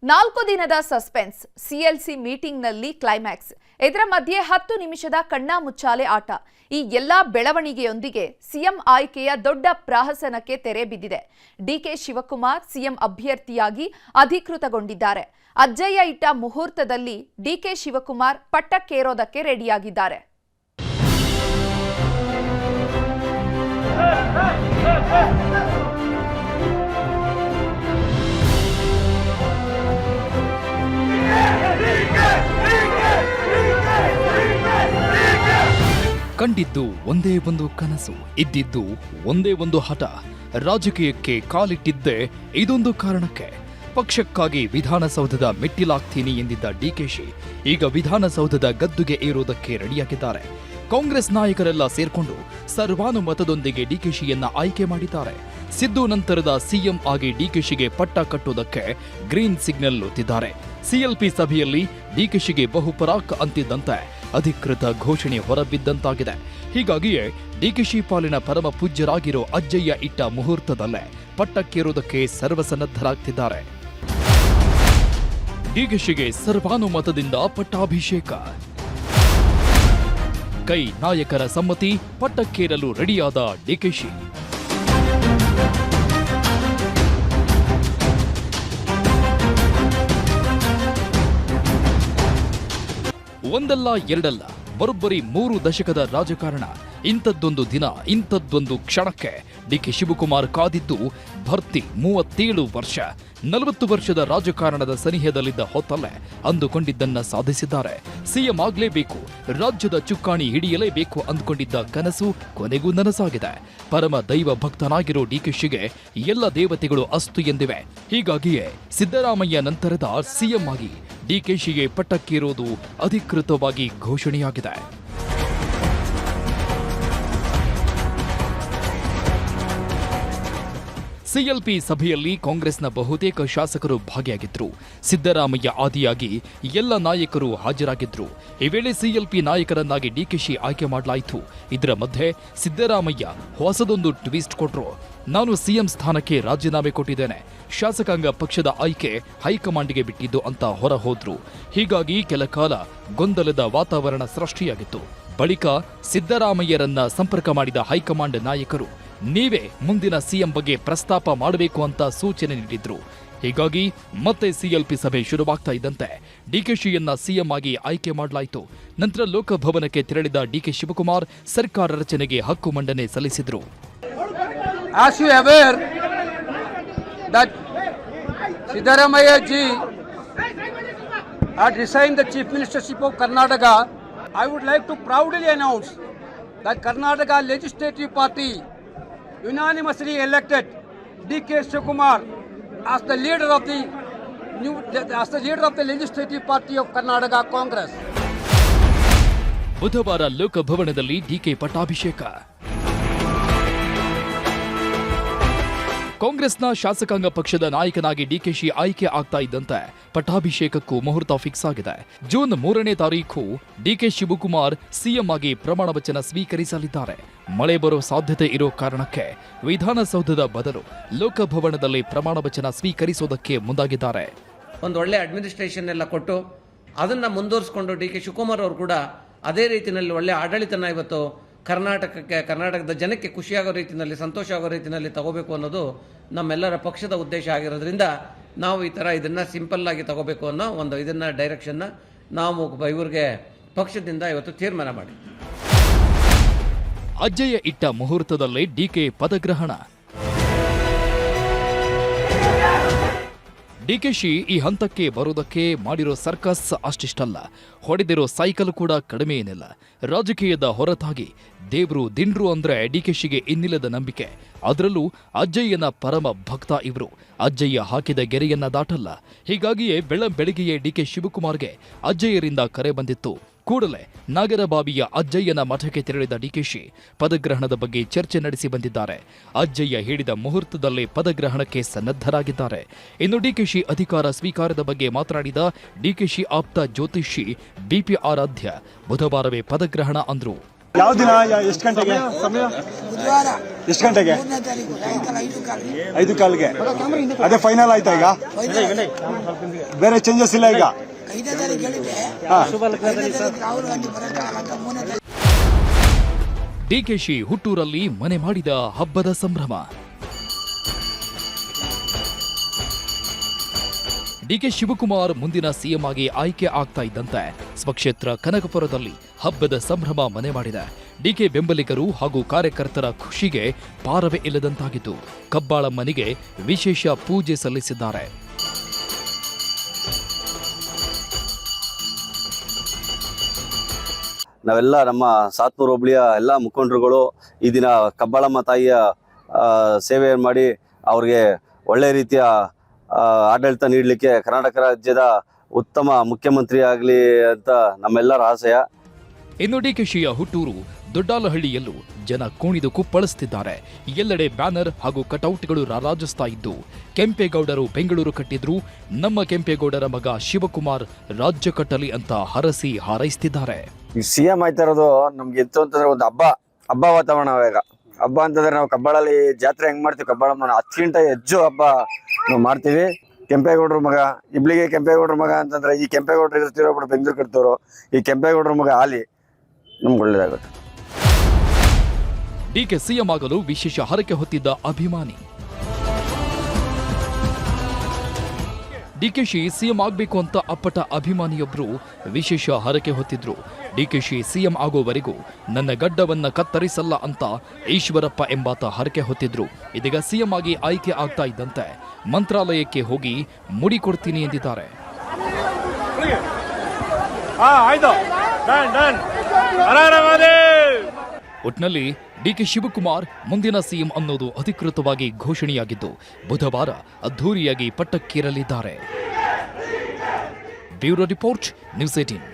4 ದಿನದ suspense ಸಿಎಲ್ಸಿ ಮೀಟಿಂಗ್ನಲ್ಲಿ climax. ಇದರ ಮಧ್ಯೆ 10 ನಿಮಿಷದ ಕಣ್ಣಾಮುಚ್ಚಾಲೆ ಆಟ. ಈ ಎಲ್ಲಾ ಬೆಳವಣಿಗೆಯೊಂದಿಗೆ ಸಿಎಂ ಆಯ್ಕೆಯ ದೊಡ್ಡ ಪ್ರಹಸನಕ್ಕೆ ತೆರೆ ಬಿದ್ದಿದೆ. ಡಿಕೆ ಶಿವಕುಮಾರ್ ಸಿಎಂ ಅಭ್ಯರ್ಥಿಯಾಗಿ ಅಧಿಕೃತಗೊಂಡಿದ್ದಾರೆ. ಅಜ್ಜಯ್ಯ ಇಟ್ಟ ಮುಹೂರ್ತದಲ್ಲಿ ಡಿಕೆ ಶಿವಕುಮಾರ್ ಪಟ್ಟಕ್ಕೇರೋದಕ್ಕೆ ರೆಡಿಯಾಗಿದ್ದಾರೆ. ಕಂಡಿದ್ದು ಒಂದೇ ಒಂದು ಕನಸು, ಇದ್ದಿದ್ದು ಒಂದೇ ಒಂದು ಹಠ. ರಾಜಕೀಯಕ್ಕೆ ಕಾಲಿಟ್ಟಿದ್ದೇ ಇದೊಂದು ಕಾರಣಕ್ಕೆ. ಪಕ್ಷಕ್ಕಾಗಿ ವಿಧಾನಸೌಧದ ಮೆಟ್ಟಿಲಾಗ್ತೀನಿ ಎಂದಿದ್ದ ಡಿಕೆಶಿ ಈಗ ವಿಧಾನಸೌಧದ ಗದ್ದುಗೆ ಏರೋದಕ್ಕೆ ರೆಡಿಯಾಗಿದ್ದಾರೆ. ಕಾಂಗ್ರೆಸ್ ನಾಯಕರೆಲ್ಲ ಸೇರ್ಕೊಂಡು ಸರ್ವಾನುಮತದೊಂದಿಗೆ ಡಿಕೆಶಿಯನ್ನ ಆಯ್ಕೆ ಮಾಡಿದ್ದಾರೆ. ಸಿದ್ದು ನಂತರದ ಸಿಎಂ ಆಗಿ ಡಿಕೆಶಿಗೆ ಪಟ್ಟ ಕಟ್ಟುವುದಕ್ಕೆ ಗ್ರೀನ್ ಸಿಗ್ನಲ್ ಒತ್ತಿದ್ದಾರೆ. ಸಿಎಲ್ಪಿ ಸಭೆಯಲ್ಲಿ ಡಿಕೆಶಿಗೆ ಬಹುಪರಾಕ್ ಅಂತಿದ್ದಂತೆ ಅಧಿಕೃತ ಘೋಷಣೆ ಹೊರಬಿದ್ದಂತಾಗಿದೆ. ಹೀಗಾಗಿಯೇ ಡಿಕೆಶಿ ಪಾಲಿನ ಪರಮ ಪೂಜ್ಯರಾಗಿರೋ ಅಜ್ಜಯ್ಯ ಇಟ್ಟ ಮುಹೂರ್ತದಲ್ಲೇ ಪಟ್ಟಕ್ಕೇರೋದಕ್ಕೆ ಸರ್ವಸನ್ನದ್ಧರಾಗ್ತಿದ್ದಾರೆ. ಡಿಕೆಶಿಗೆ ಸರ್ವಾನುಮತದಿಂದ ಪಟ್ಟಾಭಿಷೇಕ. ಕೈ ನಾಯಕರ ಸಮ್ಮತಿ, ಪಟ್ಟಕ್ಕೇರಲು ರೆಡಿಯಾದ ಡಿಕೆಶಿ. ಒಂದಲ್ಲ ಎರಡಲ್ಲ, ಬರೋಬ್ಬರಿ 3 ದಶಕದ ರಾಜಕಾರಣ. ಇಂಥದ್ದೊಂದು ದಿನ, ಇಂಥದ್ದೊಂದು ಕ್ಷಣಕ್ಕೆ ಡಿಕೆ ಶಿವಕುಮಾರ್ ಕಾದಿದ್ದು ಭರ್ತಿ 37 ವರ್ಷ. 40 ವರ್ಷದ ರಾಜಕಾರಣದ ಸನಿಹದಲ್ಲಿದ್ದ ಹೊತ್ತಲ್ಲೇ ಅಂದುಕೊಂಡಿದ್ದನ್ನ ಸಾಧಿಸಿದ್ದಾರೆ. ಸಿಎಂ ಆಗ್ಲೇಬೇಕು, ರಾಜ್ಯದ ಚುಕ್ಕಾಣಿ ಹಿಡಿಯಲೇಬೇಕು ಅಂದುಕೊಂಡಿದ್ದ ಕನಸು ಕೊನೆಗೂ ನನಸಾಗಿದೆ. ಪರಮ ದೈವ ಭಕ್ತನಾಗಿರೋ ಡಿಕೆಶಿಗೆ ಎಲ್ಲ ದೇವತೆಗಳು ಅಸ್ತು ಎಂದಿವೆ. ಹೀಗಾಗಿಯೇ ಸಿದ್ದರಾಮಯ್ಯ ನಂತರದ ಸಿಎಂ ಆಗಿ ಡಿಕೆಶಿಗೆ ಪಟ್ಟಕ್ಕೇರೋದು ಅಧಿಕೃತವಾಗಿ ಘೋಷಣೆಯಾಗಿದೆ. ಸಿಎಲ್ಪಿ ಸಭೆಯಲ್ಲಿ ಕಾಂಗ್ರೆಸ್ನ ಬಹುತೇಕ ಶಾಸಕರು ಭಾಗಿಯಾಗಿದ್ರು. ಸಿದ್ದರಾಮಯ್ಯ ಆದಿಯಾಗಿ ಎಲ್ಲ ನಾಯಕರು ಹಾಜರಾಗಿದ್ರು. ಈ ವೇಳೆ ಸಿಎಲ್ಪಿ ನಾಯಕರನ್ನಾಗಿ ಡಿಕೆಶಿ ಆಯ್ಕೆ ಮಾಡಲಾಯಿತು. ಇದರ ಮಧ್ಯೆ ಸಿದ್ದರಾಮಯ್ಯ ಹೊಸದೊಂದು ಟ್ವಿಸ್ಟ್ ಕೊಟ್ರು. ನಾನು ಸಿಎಂ ಸ್ಥಾನಕ್ಕೆ ರಾಜೀನಾಮೆ ಕೊಟ್ಟಿದ್ದೇನೆ, ಶಾಸಕಾಂಗ ಪಕ್ಷದ ಆಯ್ಕೆ ಹೈಕಮಾಂಡ್ಗೆ ಬಿಟ್ಟಿದ್ದು ಅಂತ ಹೊರ ಹೋದ್ರು. ಹೀಗಾಗಿ ಕೆಲ ಕಾಲ ಗೊಂದಲದ ವಾತಾವರಣ ಸೃಷ್ಟಿಯಾಗಿತ್ತು. ಬಳಿಕ ಸಿದ್ದರಾಮಯ್ಯರನ್ನ ಸಂಪರ್ಕ ಮಾಡಿದ ಹೈಕಮಾಂಡ್ ನಾಯಕರು ನೀವೇ ಮುಂದಿನ ಸಿಎಂ ಬಗ್ಗೆ ಪ್ರಸ್ತಾಪ ಮಾಡಬೇಕು ಅಂತ ಸೂಚನೆ ನೀಡಿದ್ರು. ಹೀಗಾಗಿ ಮತ್ತೆ ಸಿಎಲ್ಪಿ ಸಭೆ ಶುರುವಾಗ್ತಾ ಇದ್ದಂತೆ ಡಿಕೆಶಿಯನ್ನ ಸಿಎಂ ಆಗಿ ಆಯ್ಕೆ ಮಾಡಲಾಯಿತು. ನಂತರ ಲೋಕಭವನಕ್ಕೆ ತೆರಳಿದ ಡಿಕೆ ಶಿವಕುಮಾರ್ ಸರ್ಕಾರ ರಚನೆಗೆ ಹಕ್ಕು ಮಂಡನೆ ಸಲ್ಲಿಸಿದ್ರು. As you are aware that Siddaramaiah ji had resigned the Chief Ministership of Karnataka, I would like to proudly announce that Karnataka Legislative Party unanimously elected D.K. Shivakumar as the leader of the Legislative Party of Karnataka Congress. ಬುಧವಾರ ಲೋಕಭವನದಲ್ಲಿ DK ಪಟ್ಟಾಭಿಷೇಕ. ಕಾಂಗ್ರೆಸ್ನ ಶಾಸಕಾಂಗ ಪಕ್ಷದ ನಾಯಕನಾಗಿ ಡಿಕೆಶಿ ಆಯ್ಕೆ ಆಗ್ತಾ ಇದ್ದಂತೆ ಪಟ್ಟಾಭಿಷೇಕಕ್ಕೂ ಮುಹೂರ್ತ ಫಿಕ್ಸ್ ಆಗಿದೆ. ಜೂನ್ 3ನೇ ತಾರೀಖು ಡಿಕೆ ಶಿವಕುಮಾರ್ ಸಿಎಂ ಆಗಿ ಪ್ರಮಾಣ ವಚನ ಸ್ವೀಕರಿಸಲಿದ್ದಾರೆ. ಮಳೆ ಬರೋ ಸಾಧ್ಯತೆ ಇರೋ ಕಾರಣಕ್ಕೆ ವಿಧಾನಸೌಧದ ಬದಲು ಲೋಕಭವನದಲ್ಲಿ ಪ್ರಮಾಣ ವಚನ ಸ್ವೀಕರಿಸೋದಕ್ಕೆ ಮುಂದಾಗಿದ್ದಾರೆ. ಒಂದು ಒಳ್ಳೆ ಅಡ್ಮಿನಿಸ್ಟ್ರೇಷನ್ ಎಲ್ಲ ಕೊಟ್ಟು ಅದನ್ನ ಮುಂದುವರಿಸಿಕೊಂಡು ಡಿಕೆ ಶಿವಕುಮಾರ್ ಅವರು ಕೂಡ ಅದೇ ರೀತಿಯಲ್ಲಿ ಒಳ್ಳೆ ಆಡಳಿತನ ಇವತ್ತು ಕರ್ನಾಟಕದ ಜನಕ್ಕೆ ಖುಷಿಯಾಗೋ ರೀತಿಯಲ್ಲಿ, ಸಂತೋಷ ಆಗೋ ರೀತಿಯಲ್ಲಿ ತಗೋಬೇಕು ಅನ್ನೋದು ನಮ್ಮೆಲ್ಲರ ಪಕ್ಷದ ಉದ್ದೇಶ ಆಗಿರೋದ್ರಿಂದ ನಾವು ಈ ಥರ ಇದನ್ನು ಸಿಂಪಲ್ ಆಗಿ ತಗೋಬೇಕು ಅನ್ನೋ ಒಂದು ಇದನ್ನ ಡೈರೆಕ್ಷನ್ನ ನಾವು ಇವ್ರಿಗೆ ಪಕ್ಷದಿಂದ ಇವತ್ತು ತೀರ್ಮಾನ ಮಾಡಿ. ಅಜ್ಜಯ್ಯ ಇಟ್ಟ ಮುಹೂರ್ತದಲ್ಲೇ ಡಿಕೆ ಪದಗ್ರಹಣ. ಡಿಕೆಶಿ ಈ ಹಂತಕ್ಕೆ ಬರೋದಕ್ಕೆ ಮಾಡಿರೋ ಸರ್ಕಸ್ ಅಷ್ಟಿಷ್ಟಲ್ಲ, ಹೊಡೆದಿರೋ ಸೈಕಲ್ ಕೂಡ ಕಡಿಮೆ ಏನಿಲ್ಲ. ರಾಜಕೀಯದ ಹೊರತಾಗಿ ದೇವ್ರು ದಿಂಡ್ರು ಅಂದ್ರೆ ಡಿಕೆಶಿಗೆ ಇನ್ನಿಲ್ಲದ ನಂಬಿಕೆ. ಅದರಲ್ಲೂ ಅಜ್ಜಯ್ಯನ ಪರಮ ಭಕ್ತ ಇವರು. ಅಜ್ಜಯ್ಯ ಹಾಕಿದ ಗೆರೆಯನ್ನ ದಾಟಲ್ಲ. ಹೀಗಾಗಿಯೇ ಬೆಳಗ್ಗೆಯೇ ಡಿಕೆ ಶಿವಕುಮಾರ್ಗೆ ಅಜ್ಜಯ್ಯರಿಂದ ಕರೆ ಬಂದಿತ್ತು. ಕೂಡಲೇ ನಾಗರಬಾವಿಯ ಅಜ್ಜಯ್ಯನ ಮಠಕ್ಕೆ ತೆರಳಿದ ಡಿಕೆಶಿ ಪದಗ್ರಹಣದ ಬಗ್ಗೆ ಚರ್ಚೆ ನಡೆಸಿ ಬಂದಿದ್ದಾರೆ. ಅಜ್ಜಯ್ಯ ಹೇಳಿದ ಮುಹೂರ್ತದಲ್ಲೇ ಪದಗ್ರಹಣಕ್ಕೆ ಸನ್ನದ್ಧರಾಗಿದ್ದಾರೆ. ಇನ್ನು ಡಿಕೆಶಿ ಅಧಿಕಾರ ಸ್ವೀಕಾರದ ಬಗ್ಗೆ ಮಾತನಾಡಿದ ಡಿಕೆಶಿ ಆಪ್ತ ಜ್ಯೋತಿಷಿ ಬಿಪಿ ಆರಾಧ್ಯ ಬುಧವಾರವೇ ಪದಗ್ರಹಣ ಅಂದ್ರು. ಯಾವ ದಿನ, ಎಷ್ಟು ಗಂಟೆಗೆ ಸಮಯ? ಎಷ್ಟು ಗಂಟೆಗೆ? 3ನೇ ತಾರೀಕು ಸಾಯಂಕಾಲ 5 ಕಾಲಿಗೆ. 5 ಕಾಲಿಗೆ. ಅದೇ ಫೈನಲ್ ಆಯ್ತಾ ಈಗ? ಬೇರೆ ಚೇಂಜಸ್ ಇಲ್ಲ ಈಗ? 5ನೇ ತಾರೀಕು ಹೇಳಿದೆ. ಹಾ. 5ನೇ ತಾರೀಕು ರಾಹುಲ್ ಗಾಂಧಿ ಬರೋಕ್ಕಾಗಲ್ಲ ಅಂತ 3ನೇ ತಾರೀಕು. ಡಿಕೆಶಿ ಹುಟ್ಟೂರಲ್ಲಿ ಮನೆ ಮಾಡಿದ ಹಬ್ಬದ ಸಂಭ್ರಮ. ಡಿಕೆ ಶಿವಕುಮಾರ್ ಮುಂದಿನ ಸಿಎಂ ಆಗಿ ಆಯ್ಕೆ ಆಗ್ತಾ ಇದ್ದಂತೆ ಸ್ವಕ್ಷೇತ್ರ ಕನಕಪುರದಲ್ಲಿ ಹಬ್ಬದ ಸಂಭ್ರಮ ಮನೆ ಮಾಡಿದೆ. ಡಿಕೆ ಬೆಂಬಲಿಗರು ಹಾಗೂ ಕಾರ್ಯಕರ್ತರ ಖುಷಿಗೆ ಪಾರವೇ ಇಲ್ಲದಂತಾಗಿತ್ತು. ಕಬ್ಬಾಳಮ್ಮನಿಗೆ ವಿಶೇಷ ಪೂಜೆ ಸಲ್ಲಿಸಿದ್ದಾರೆ. ನಾವೆಲ್ಲ ನಮ್ಮ ಸಾತ್ನೂರು ಹೋಬಳಿಯ ಎಲ್ಲ ಮುಖಂಡರುಗಳು ಈ ದಿನ ಕಬ್ಬಾಳಮ್ಮ ತಾಯಿಯ ಸೇವೆ ಮಾಡಿ ಅವ್ರಿಗೆ ಒಳ್ಳೆ ರೀತಿಯ ಆಡಳಿತ ನೀಡಲಿಕ್ಕೆ ಕರ್ನಾಟಕ ರಾಜ್ಯದ ಉತ್ತಮ ಮುಖ್ಯಮಂತ್ರಿ ಆಗಲಿ ಅಂತ ನಮ್ಮೆಲ್ಲರ ಆಶಯ. ಇನ್ನು ಡಿಕೆಶಿಯ ಹುಟ್ಟೂರು ದೊಡ್ಡಾಲಹಳ್ಳಿಯಲ್ಲೂ ಜನ ಕುಣಿದು ಕುಪ್ಪಳಿಸುತ್ತಿದ್ದಾರೆ. ಎಲ್ಲೆಡೆ ಬ್ಯಾನರ್ ಹಾಗೂ ಕಟೌಟ್ಗಳು ರಾರಾಜಿಸ್ತಾ ಇದ್ದು, ಕೆಂಪೇಗೌಡರು ಬೆಂಗಳೂರು ಕಟ್ಟಿದ್ರು, ನಮ್ಮ ಕೆಂಪೇಗೌಡರ ಮಗ ಶಿವಕುಮಾರ್ ರಾಜ್ಯ ಕಟ್ಟಲಿ ಅಂತ ಹರಸಿ ಹಾರೈಸುತ್ತಿದ್ದಾರೆ. ಈ ಸಿಎಂ ಆಯ್ತಾ ಇರೋದು ನಮ್ಗೆ ಎಂತ ಅಂತಂದ್ರೆ ಒಂದು ಹಬ್ಬ ವಾತಾವರಣ. ಈಗ ಹಬ್ಬ ಅಂತಂದ್ರೆ ನಾವು ಕಬ್ಬಾಳಲ್ಲಿ ಜಾತ್ರೆ ಹೆಂಗ್ ಮಾಡ್ತೀವಿ, ಕಬ್ಬಾಳಮ್ಮನ 10 ಗಂಟೆ ಹೆಚ್ಚು ಹಬ್ಬ ನಾವು ಮಾಡ್ತೀವಿ. ಕೆಂಪೇಗೌಡರ ಮಗ ಇಬ್ಳಿಗೆ ಕೆಂಪೇಗೌಡರ ಮಗ ಅಂತಂದ್ರೆ ಈ ಕೆಂಪೇಗೌಡರು ಇರ್ತಿರೋ ಬೆಂಗಳೂರು ಕಟ್ತವ್ರು, ಈ ಕೆಂಪೇಗೌಡರ ಮಗ ಆಲಿ ನಮ್ಗೆ ಒಳ್ಳೇದಾಗುತ್ತೆ. ಡಿಕೆ ಸಿಎಂ ಆಗಲು ವಿಶೇಷ ಹರಕೆ ಹೊತ್ತಿದ್ದ ಅಭಿಮಾನಿ. ಡಿಕೆಶಿ ಸಿಎಂ ಆಗಬೇಕು ಅಂತ ಅಪ್ಪಟ ಅಭಿಮಾನಿಯೊಬ್ಬರು ವಿಶೇಷ ಹರಕೆ ಹೊತ್ತಿದ್ರು. ಡಿಕೆಶಿ ಸಿಎಂ ಆಗೋವರೆಗೂ ನನ್ನ ಗಡ್ಡವನ್ನ ಕತ್ತರಿಸಲ್ಲ ಅಂತ ಈಶ್ವರಪ್ಪ ಎಂಬಾತ ಹರಕೆ ಹೊತ್ತಿದ್ರು. ಇದೀಗ ಸಿಎಂ ಆಗಿ ಆಯ್ಕೆ ಆಗ್ತಾ ಇದ್ದಂತೆ ಮಂತ್ರಾಲಯಕ್ಕೆ ಹೋಗಿ ಮುಡಿ ಕೊಡ್ತೀನಿ ಎಂದಿದ್ದಾರೆ. ಒಟ್ನಲ್ಲಿ ಡಿಕೆ ಶಿವಕುಮಾರ್ ಮುಂದಿನ ಸಿಎಂ ಅನ್ನೋದು ಅಧಿಕೃತವಾಗಿ ಘೋಷಣೆಯಾಗಿದ್ದು, ಬುಧವಾರ ಅದ್ಧೂರಿಯಾಗಿ ಪಟ್ಟಕ್ಕೇರಲಿದ್ದಾರೆ. Bureau report, news 18.